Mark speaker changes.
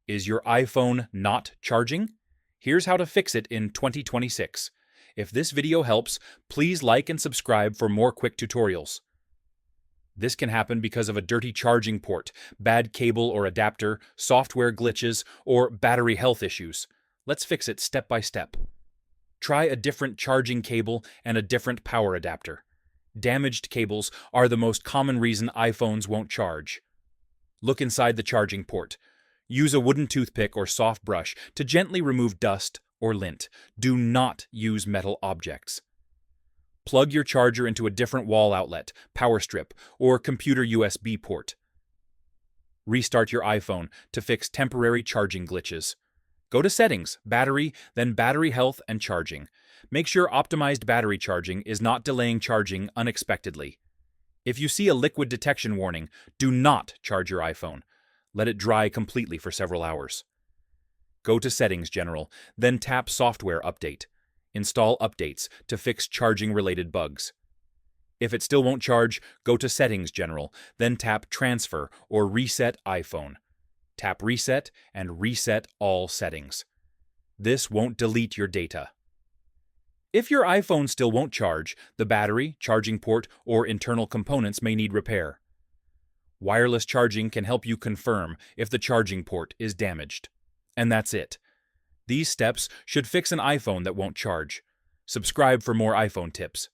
Speaker 1: Is your iPhone not charging? Here's how to fix it in 2026. If this video helps, please like and subscribe for more quick tutorials. This can happen because of a dirty charging port, bad cable or adapter, software glitches, or battery health issues. Let's fix it step by step. Try a different charging cable and a different power adapter. Damaged cables are the most common reason iPhones won't charge. Look inside the charging port. Use a wooden toothpick or soft brush to gently remove dust or lint. Do not use metal objects. Plug your charger into a different wall outlet, power strip, or computer USB port. Restart your iPhone to fix temporary charging glitches. Go to Settings, Battery, then Battery Health and Charging. Make sure optimized battery charging is not delaying charging unexpectedly. If you see a liquid detection warning, do not charge your iPhone. Let it dry completely for several hours. Go to Settings General, then tap Software Update. Install updates to fix charging-related bugs. If it still won't charge, go to Settings General, then tap Transfer or Reset iPhone. Tap Reset and reset all settings. This won't delete your data. If your iPhone still won't charge, the battery, charging port, or internal components may need repair. Wireless charging can help you confirm if the charging port is damaged. And that's it. These steps should fix an iPhone that won't charge. Subscribe for more iPhone tips.